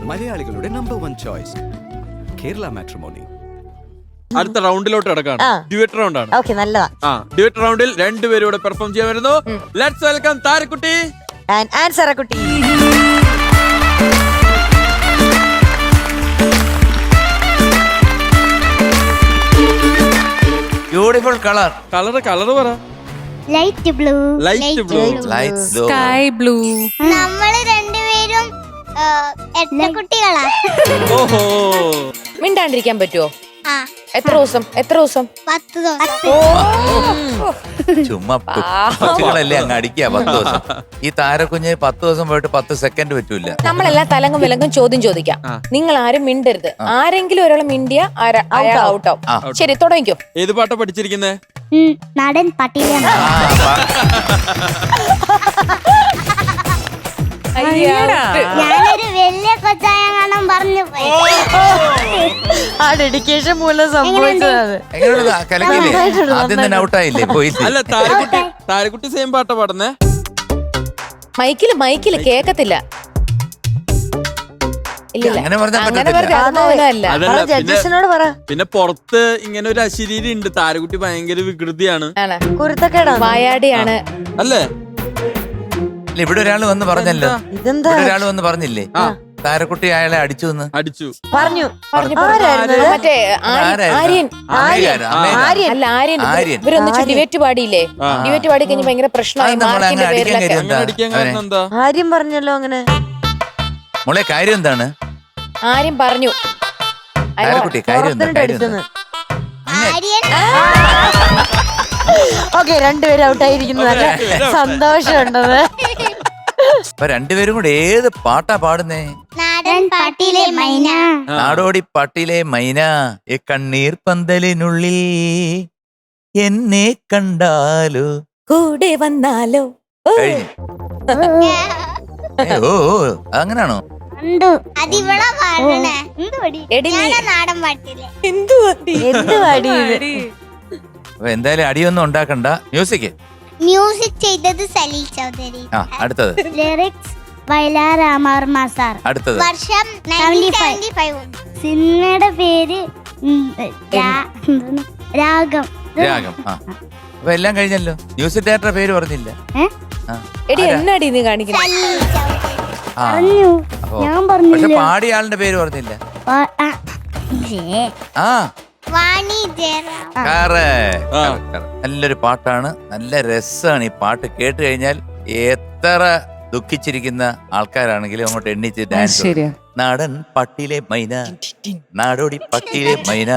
മലയാളികളുടെ number 1 choice Kerala matrimony. അടുത്ത റൗണ്ടിലോട്ട് കിടക്കാണ്. ഡ്യുവറ്റ് റൗണ്ട് ആണ്. ഓക്കേ, നല്ലതാ. ഡ്യുവറ്റ് റൗണ്ടിൽ രണ്ടുപേരും ഇവിടെ പെർഫോം ചെയ്യാൻ വരുന്നു. ലെറ്റ്സ് വെൽക്കം താരക്കുട്ടി ആൻഡ് ആൻസറക്കുട്ടി. Beautiful colour. കളർ പറ. Light blue. Light blue. Sky blue. നമ്മള് രണ്ടുപേരും എട്ടക്കുട്ടികളാ. ഓഹോ, മിണ്ടാണ്ടിരിക്കാൻ പറ്റുമോ? എത്ര ദിവസം? 10 ദിവസം. ചുമ്മാ കുട്ടികളല്ലേ അങ്ങ് അടിക്കുക 10 ദിവസം. ഈ താരക്കുഞ്ഞ് 10 ദിവസം പോയിട്ട് 10 സെക്കൻഡ് പറ്റൂല. നമ്മളെല്ലാം തലങ്ങും വിലങ്ങും ചോദ്യം ചോദിക്കാം. നിങ്ങൾ ആരും മിണ്ടരുത്. ആരെങ്കിലും ഒരാൾ മിണ്ടിയ അയാൾ ഔട്ട് ആവും. ശരി, തുടങ്ങിക്കോ. ഏത് പാട്ടാ പഠിച്ചിരിക്കുന്നേ? നാടൻ പട്ടിയ. ഞാനൊരു വലിയ കൊച്ചായ കാണാൻ പറഞ്ഞു പോയി. ആ ഡെഡിക്കേഷൻ മൂലം സംഭവിച്ചത്. എങ്ങനെയുള്ളതാ? കലക്കില്ലേ? ആദ്യം തന്നെ ഔട്ടായില്ലേ? പോയില്ലേ? അല്ല, താരക്കുട്ടി സെയിം പാട്ടാ പാടുന്നേ. മൈക്കില് കേക്കത്തില്ല. അങ്ങനെ പറഞ്ഞാൽ ജഡ്ജസിനോട് പറ. പിന്നെ പുറത്ത് ഇങ്ങനെ ഒരു അശരീരി ഉണ്ട്. താരക്കുട്ടി ഭയങ്കര വികൃതിയാണ്, കുരുത്തക്കേടാണ്, വായാടിയാണ്. അല്ലേ? ഇവിടെ ഒരാൾ വന്ന് പറഞ്ഞല്ലോ. ഇതെന്താ? ഒരാൾ വന്ന് പറഞ്ഞില്ലേ താരക്കുട്ടി അയാളെ അടിച്ചു എന്ന് പറഞ്ഞു. മറ്റേ ആര്യൻ. ഇവരൊന്നിച്ച് ഡിബേറ്റ് പാടിയില്ലേ? ഡിബേറ്റ് പാടി കഴിഞ്ഞ് ഭയങ്കര പ്രശ്നമായി. മാർക്കിന്റെ പേരിലൊക്കെ ആര്യം പറഞ്ഞല്ലോ. അങ്ങനെ മോളെ കാര്യം എന്താണ്? ആര്യം പറഞ്ഞു. താരക്കുട്ടി കാര്യം എന്താ? ഓക്കെ, രണ്ടുപേരും ഔട്ടായിരിക്കുന്നു. നല്ല സന്തോഷമുണ്ടത്. അപ്പൊ രണ്ടുപേരും കൂടെ ഏത് പാട്ടാ പാടുന്നേ? നാടൻ പാട്ടിലെ മൈന. നാടോടി പാട്ടിലെ മൈന. ഈ കണ്ണീർ പന്തലിനുള്ളിൽ എന്നെ കണ്ടാലോ കൂടെ വന്നാലോ. ഓ അങ്ങനാണോ? അതിവളാ പാടണേ. നാടൻ പാട്ടിലെ എന്തുവാടി? അപ്പൊ എന്തായാലും അടിയൊന്നും ഉണ്ടാക്കണ്ട. മ്യൂസിക് ചെയ്തത് സലീൽ ചൗധരി. അടുത്തത് ലിറിക്സ് വയലാർ രാമവർമ്മ സാർ. അടുത്തത് വർഷം 1975. സിനിമയുടെ പേര് രാഗം. അപ്പൊ എല്ലാം കഴിഞ്ഞല്ലോ. മ്യൂസിക് ഡയറക്ടറുടെ പേര് പറഞ്ഞില്ല. എടി എന്നാടി നീ കാണിക്കുന്നത്? ഞാൻ പറഞ്ഞു. പക്ഷെ പാടിയ ആളിന്റെ പേര് പറഞ്ഞില്ല. നല്ലൊരു പാട്ടാണ്, നല്ല രസമാണ് ഈ പാട്ട്. കേട്ട് കഴിഞ്ഞാൽ എത്ര ദുഃഖിച്ചിരിക്കുന്ന ആൾക്കാരാണെങ്കിലും അങ്ങോട്ട് എണ്ണിച്ച് ഡാൻസ്. നാടൻ പട്ടിലെ മൈന, നാടോടി പട്ടിലെ മൈന,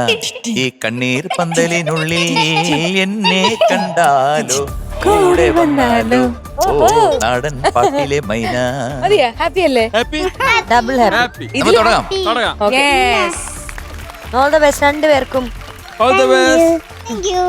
ഈ കണ്ണീർ പന്തലിനുള്ളിൽ എന്നെ കണ്ടാലോ കൂടെ വന്നാലോ. ഓ നാടൻ പട്ടിലെ മൈന. ഹാപ്പി അല്ലേ? Double happy. തുടങ്ങാം. ഓൾ ദ ബെസ്റ്റ് രണ്ടുപേർക്കും. All the best. Thank you.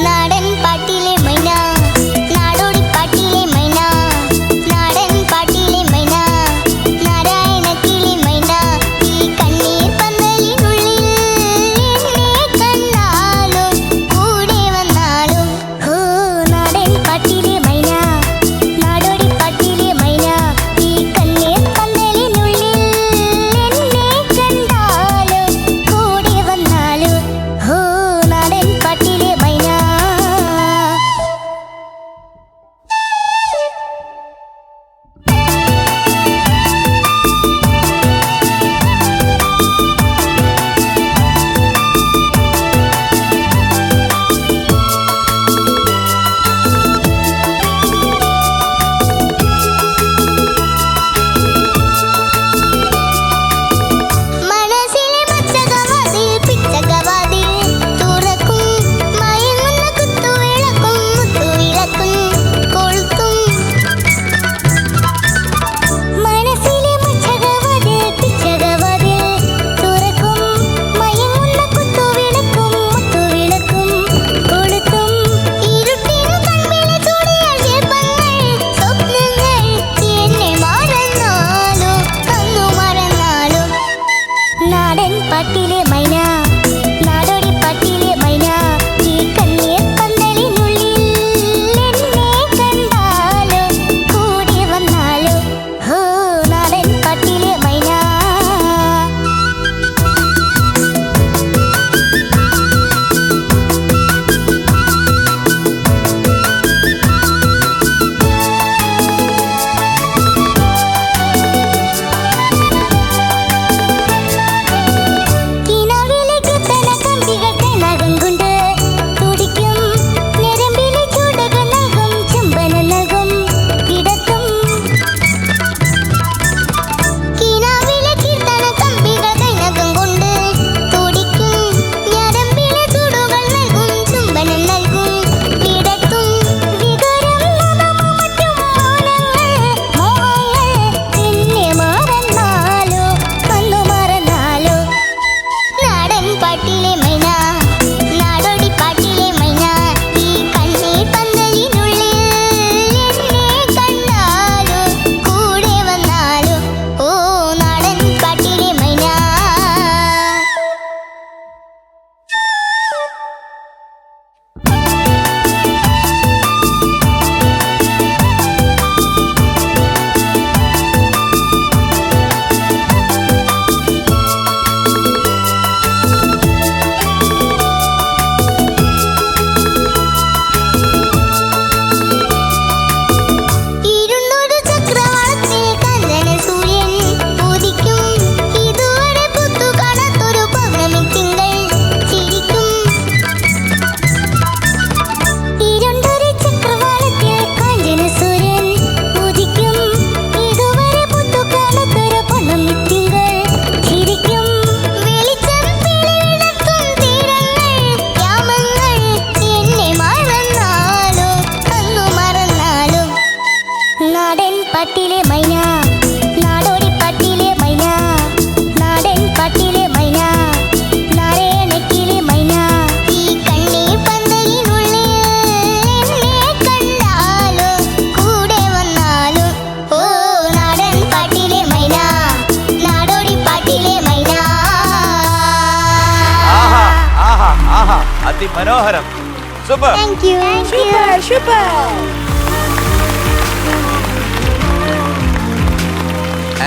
നാടൻ പാട്ടിലെ മൈന, നാടോടി പാട്ടിലെ മൈന, നാടൻ പാട്ടിലെ മൈന, നാരായണ കിളി മൈന, ഈ കണ്ണീർ പന്തലിനുള്ളിൽ നാടൻ പാട്ടിലെ മൈന നാടോടി പാട്ടിലെ മൈന നാടൻ പാട്ടിലെ മൈന നാരായണക്കിലെ മൈന ഈ കണ്ണീർ പന്തലിനുള്ളിൽ എന്നെ കണ്ടാലും കൂടെ വന്നാലും ഓ നാടൻ പാട്ടിലെ മൈന നാടോടി പാട്ടിലെ മൈന ആഹാ ആഹാ ആഹാ അതിമനോഹരം സൂപ്പർ. താങ്ക് യു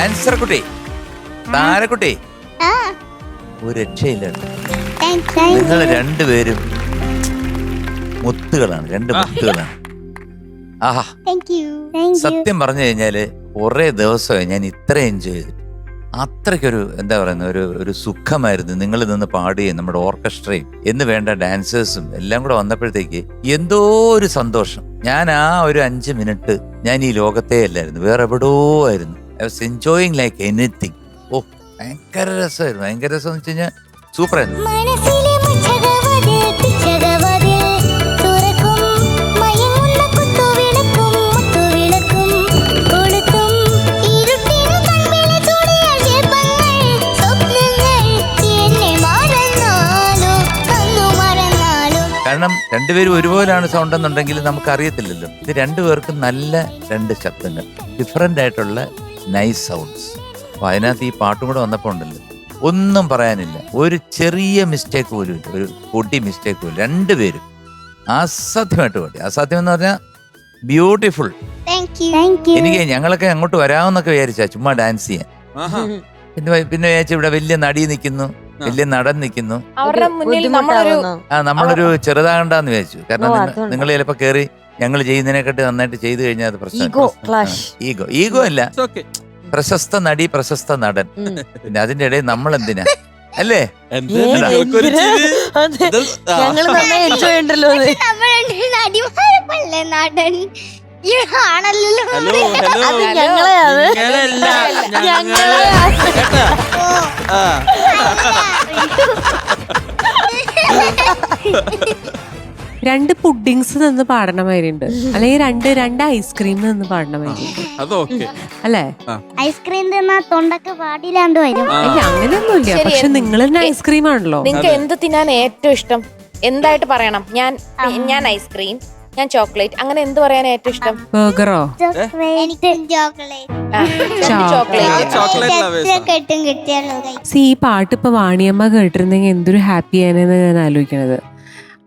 ആൻസർ കുട്ടി, താരക്കുട്ടി, ആ ഒരു രക്ഷയില്ല. താങ്ക് നിങ്ങൾ രണ്ടുപേരും മുത്തുകളാണ്, രണ്ട് മുത്തുകളാണ്. ആഹാ, യു സത്യം പറഞ്ഞു കഴിഞ്ഞാല് കുറെ ദിവസമായി ഞാൻ ഇത്ര എൻജോയ് ചെയ്തിട്ട്. അത്രയ്ക്കൊരു എന്താ പറയുന്ന ഒരു സുഖമായിരുന്നു നിങ്ങൾ നിന്ന് പാടുകയും നമ്മുടെ ഓർക്കസ്ട്രയും എന്ന് വേണ്ട ഡാൻസേഴ്സും എല്ലാം കൂടെ വന്നപ്പോഴത്തേക്ക് എന്തോ ഒരു സന്തോഷം. ഞാൻ ആ ഒരു 5 മിനിറ്റ് ഞാൻ ഈ ലോകത്തെ അല്ലായിരുന്നു, വേറെ എവിടോ ആയിരുന്നു. I was enjoying like anything. ഓ ഭയങ്കര രസമായിരുന്നു, ഭയങ്കര രസം എന്ന് വെച്ച് കഴിഞ്ഞാൽ സൂപ്പറായിരുന്നു. മനസ്സിലെ മുച്ചകവതിൽ പിച്ചകവതിൽ തുറക്കും മയങ്ങുന്ന കുത്തുവിളക്കും മുത്തുവിളക്കും കൊളുത്തും ഇരുട്ടിനു കൺപിലെ ചൂടിയ ദീപങ്ങൾ സ്വപ്നങ്ങൾ എന്നെ മറന്നാലും കണ്ണു മറന്നാലും. കാരണം രണ്ടുപേരും ഒരുപോലാണ് സൗണ്ട് എന്നുണ്ടെങ്കിൽ നമുക്ക് അറിയത്തില്ലല്ലോ. ഇത് രണ്ടുപേർക്കും നല്ല രണ്ട് ശബ്ദങ്ങൾ, ഡിഫറെൻ്റ് ആയിട്ടുള്ള നൈസ് സൗണ്ട്സ്. അപ്പോൾ അതിനകത്ത് ഈ പാട്ടും കൂടെ വന്നപ്പോൾ ഉണ്ടല്ലോ, ഒന്നും പറയാനില്ല, ഒരു ചെറിയ മിസ്റ്റേക്ക് പോലും ഇല്ല, ഒരു പൊടി മിസ്റ്റേക്ക് പോലും. രണ്ടുപേരും അസാധ്യമായിട്ട് പാടി. അസാധ്യം എന്ന് പറഞ്ഞാൽ ബ്യൂട്ടിഫുൾ. താങ്ക് യു എനിക്ക് ഞങ്ങളൊക്കെ അങ്ങോട്ട് വരാമെന്നൊക്കെ വിചാരിച്ചാ ചുമ്മാ ഡാൻസ് ചെയ്യാൻ. പിന്നെ വിചാരിച്ചു ഇവിടെ വലിയ നടി നിൽക്കുന്നു, വലിയ നടൻ നിൽക്കുന്നു, അവരുടെ മുന്നിൽ നമ്മളൊരു നമ്മളൊരു ചെറുതാകണ്ടെന്ന് വിചാരിച്ചു. കാരണം അതുകൊണ്ട്. നിങ്ങൾ ചിലപ്പോ കയറി ഞങ്ങൾ ചെയ്യുന്നതിനെക്കാട്ടി നന്നായിട്ട് ചെയ്തു കഴിഞ്ഞാൽ അത് ഈഗോ ക്ലാഷ്. ഈഗോ അല്ല, ഓക്കെ. പ്രശസ്ത നടി പ്രശസ്ത നടൻ, പിന്നെ അതിന്റെ ഇടയിൽ നമ്മൾ എന്തിനാ അല്ലേ? ഞങ്ങള് നന്നായി എൻജോയ് ഉണ്ടല്ലോ അത്. അടിമാരപ്പല്ലേ നാടൻ ആണല്ലോ. ഹലോ ഹലോ അത് ഞങ്ങളെയാണ്. നിങ്ങളല്ല, ഞങ്ങളെയാണ്. ആ. രണ്ട് പുഡിങ്സ് നിന്ന് പാടണമായിട്ടുണ്ട്, അല്ലെങ്കിൽ രണ്ട് ഐസ്ക്രീം നിന്ന് പാടണമായിട്ടുണ്ട് അതൊക്കെ അല്ലേ? ഐസ്ക്രീം തിന്നാ തൊണ്ടൊക്കെ പാടില്ലാണ്ട് വരും. അയ്യ, അങ്ങനെയൊന്നുമില്ല. ശരി, പക്ഷെ നിങ്ങൾ തന്നെ ഐസ്ക്രീം ആണല്ലോ. നിങ്ങൾക്ക് എന്ത് തിന്നാൻ ഏറ്റവും ഇഷ്ടം? എന്തായിട്ട് പറയണം? ഞാൻ ഐസ്ക്രീം, ഞാൻ ചോക്ലേറ്റ്, അങ്ങനെ എന്ത് പറയാൻ ഏറ്റവും ഇഷ്ടം? ബർഗറോ? എനിക്ക് ചോക്ലേറ്റ് ചോക്ലേറ്റ്. ചോക്ലേറ്റ് ലവേഴ്സാ. കെട്ടും കിട്ടിയാലോ ഈ പാട്ട് ഇപ്പൊ വാണിയമ്മ കേട്ടിരുന്നെങ്കിൽ എന്തൊരു ഹാപ്പി ആണെന്ന് ഞാൻ ആലോചിക്കണത്.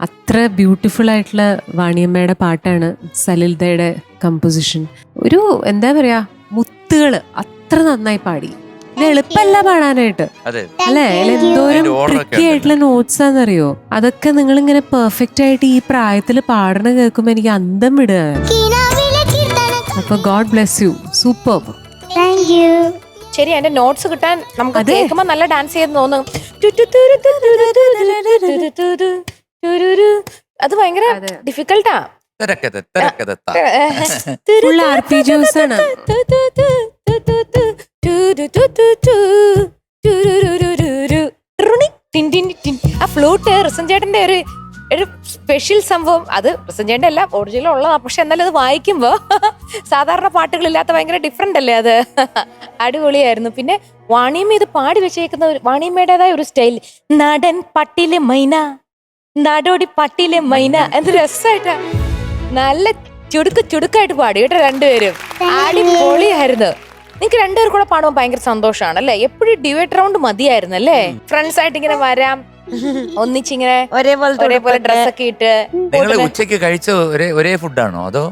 അത്ര ബ്യൂട്ടിഫുൾ ആയിട്ടുള്ള വാണിയമ്മയുടെ പാട്ടാണ്, സലിൽദയുടെ കമ്പോസിഷൻ. ഒരു എന്താ പറയാ, മുത്തുകള് അത്ര നന്നായി പാടി. ഇത് എളുപ്പമല്ല പാടാനായിട്ട് അതെ, അല്ലെ? എന്തോരം അതിന്റെ order ഒക്കെ ട്രിക്കി ആയിട്ടുള്ള നോട്ട്സ് ആണെന്നറിയോ? അതൊക്കെ നിങ്ങൾ ഇങ്ങനെ പെർഫെക്റ്റ് ആയിട്ട് ഈ പ്രായത്തിൽ പാടണ കേൾക്കുമ്പോ എനിക്ക് അന്തം വിടുകയാണ്. അപ്പൊ God bless you, super. Thank you. ശരി, അതിന്റെ നോട്ട്സ് കിട്ടാൻ നമുക്ക് അതെ. കേൾക്കുമ്പോ നല്ല ഡാൻസ് ചെയ്ത് തോന്നും. അത് ഭയങ്കര ഡിഫിക്കൽട്ടാ. തിരക്കഥ ഫുൾ RPGs ആണ്. ആ ഫ്ലൂട്ട് റിസൻ ചേട്ടന്റെ ഒരു സ്പെഷ്യൽ സംഭവം. അത് റിസൻ ചേട്ടന്റെ അല്ല, ഒറിജിനൽ ഉള്ളതാ. പക്ഷെ എന്നാലും അത് വായിക്കുമ്പോ സാധാരണ പാട്ടുകളില്ലാത്ത ഭയങ്കര ഡിഫറെന്റ് അല്ലേ അത്. അടിപൊളിയായിരുന്നു. പിന്നെ വാണിയമ്മ ഇത് പാടി വെച്ചേക്കുന്ന വാണിയമ്മയുടേതായ ഒരു സ്റ്റൈൽ. നടൻ പട്ടിലെ മൈന, നാടോടി പട്ടിലെ മൈന, എന്ത് രസമായിട്ടാ. നല്ല ചുടുക്കായിട്ട് പാടി കേട്ടോ രണ്ടുപേരും. അടിപൊളിയായിരുന്നു. നിങ്ങക്ക് രണ്ടുപേരും കൂടെ പാടുമ്പോൾ ഭയങ്കര സന്തോഷമാണ് അല്ലേ? എപ്പോഴും ഡിബേറ്റ് റൗണ്ട് മതിയായിരുന്നു അല്ലേ? ഫ്രണ്ട്സ് ആയിട്ട് ഇങ്ങനെ വരാം, ഒന്നിച്ചിങ്ങനെ ഒരേപോലെ ഡ്രസ്സൊക്കെ ഇട്ട്. നിങ്ങൾ ഉച്ചയ്ക്ക് കഴിച്ച ഒരേ ഫുഡാണോ അതോ?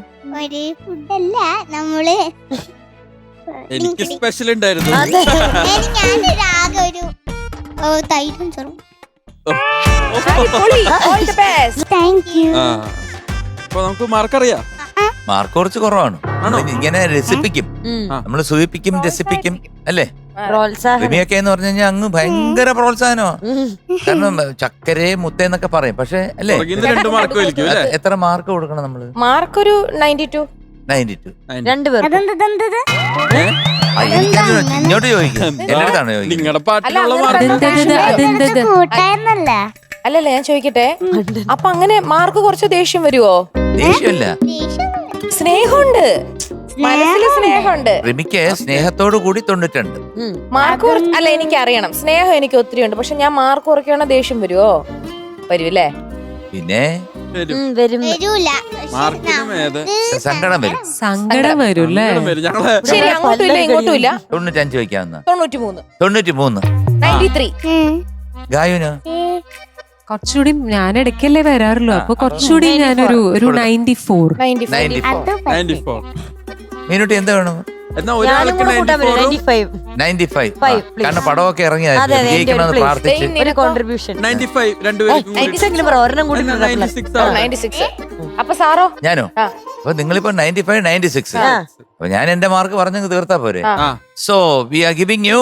ഒരേ ഫുഡല്ല നമ്മള്. എനിക്ക് സ്പെഷ്യൽ ഉണ്ടായിരുന്നു. ഞാനൊരാകെ ഒരു തൈരും ചെറും. Thank you. ആ. അപ്പൊ നമുക്ക് മാർക്കറിയാം. മാർക്ക് കുറച്ച് കുറവാണ്. ഇങ്ങനെ രസിപ്പിക്കും, നമ്മൾ സൂചിപ്പിക്കും, രസിപ്പിക്കും അല്ലേ? പ്രോത്സാഹനം. റിമിയൊക്കെ എന്ന് പറഞ്ഞു കഴിഞ്ഞാൽ അങ്ങ് ഭയങ്കര പ്രോത്സാഹനമാണ്. കാരണം ചക്കരേ മുത്തേന്നൊക്കെ പറയും. പക്ഷെ അല്ലേ, 2 മാർക്ക് വലിക്കും അല്ലേ? എത്ര മാർക്ക് കൊടുക്കണം നമ്മള്? മാർക്ക് ഒരു 92. 92. രണ്ടുപേർ. അതെന്തത്? ഇങ്ങോട്ട് ചോദിക്കും, എന്റെ അടുത്താണ് ചോദിക്കുന്നത്. നിങ്ങളുടെ പാട്ടിലുള്ള മാർക്ക് അതെന്തത്? കൂട്ടായിരുന്നല്ല. അല്ലല്ല, ഞാൻ ചോദിക്കട്ടെ, അപ്പൊ അങ്ങനെ മാർക്ക് കുറച്ച് ദേഷ്യം വരുവോ? ദേഷ്യമല്ല, സ്നേഹമുണ്ട്. മനസ്സിൽ സ്നേഹമുണ്ട്. റിമിക്ക് സ്നേഹത്തോടു കൂടി 92. മാർക്ക് അല്ല, എനിക്ക് അറിയണം. സ്നേഹം എനിക്ക് ഒത്തിരി ഉണ്ട്. പക്ഷെ ഞാൻ മാർക്ക് കുറയ്ക്കണ ദേഷ്യം വരുമോ? വരൂല്ലേ? പിന്നെ വരും. വരും വരൂല. മാർക്കിനും ഏത് സങ്കടം വരും. സങ്കടം വരും അല്ലേ? സങ്കടം വരും. ഞങ്ങള് ശരി, അങ്ങോട്ടും ഇല്ല ഇങ്ങോട്ടും ഇല്ല. 95 വയ്ക്കാവുന്ന 93 93 ഗായുന് കുറച്ചുകൂടി ഞാൻ ഇടയ്ക്കല്ലേ വരാറുള്ളൂ, അപ്പൊ കുറച്ചുകൂടി ഞാനൊരു 94. 94 94. മീനുട്ടി എന്താ വേണം? എന്നാ ഞാനും ഒരാൾക്ക് കൂടെ കൂട്ടാൻ 94 95. 95. please. കാരണം പടമൊക്കെ ഇറങ്ങി അതെ, അതെ, ജയിക്കണമെന്ന് please. പ്രാർത്ഥിച്ച് ഒരു കോൺട്രിബ്യൂഷൻ 95 രണ്ടുപേർക്കും കൂടി. എങ്കിലും ഒരെണ്ണം കൂടി എന്നാ 96 ആണ്. 96. അപ്പൊ സാറോ? ഞാനോ? ആ. അപ്പൊ നിങ്ങളിപ്പോ 95 96. അപ്പൊ ഞാൻ എന്റെ മാർക്ക് പറഞ്ഞു തീർത്താ പോരെ? ആ. So we are giving you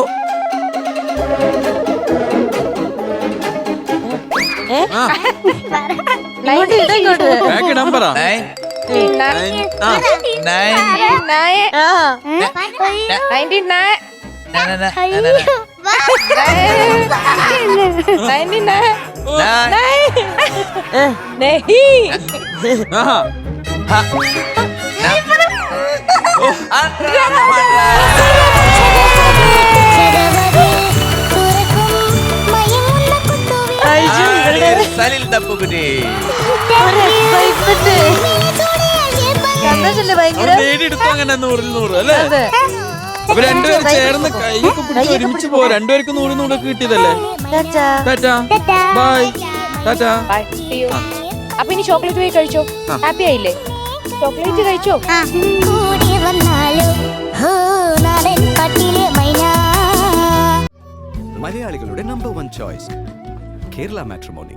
ഇങ്ങോട്ട് ഇതാ ഇങ്ങോട്ട്. ബാക്ക് നമ്പറാ. 99 ആഹാ. സലിൽ തപ്പുകുട്ടി. സന്തോഷല്ലേ ഭയങ്കര. അവൻ നേടിയെടുത്തു അങ്ങനെ 100 ൽ 100 അല്ലേ? അപ്പൊ രണ്ടുപേരും ചേർന്ന് കൈയൊക്കെ പിടിച്ച് ഒരുമിച്ച് പോ. രണ്ടുപേർക്ക് 100 100 കിട്ടിയതല്ലേ? ചാച്ചാ. Tata bye. ടാറ്റാ. ബൈ. അപ്പൊ ഇനി ചോക്ലേറ്റ് പോയി കഴിച്ചോ. ഹാപ്പി ആയില്ലേ? ചോക്ലേറ്റ് കഴിച്ചോ. കൂടി വന്നാലോ നാടൻ പട്ടിലെ മൈന. മലയാളികളുടെ നമ്പർ 1 ചോയ്സ് കേരള മാട്രിമോണി.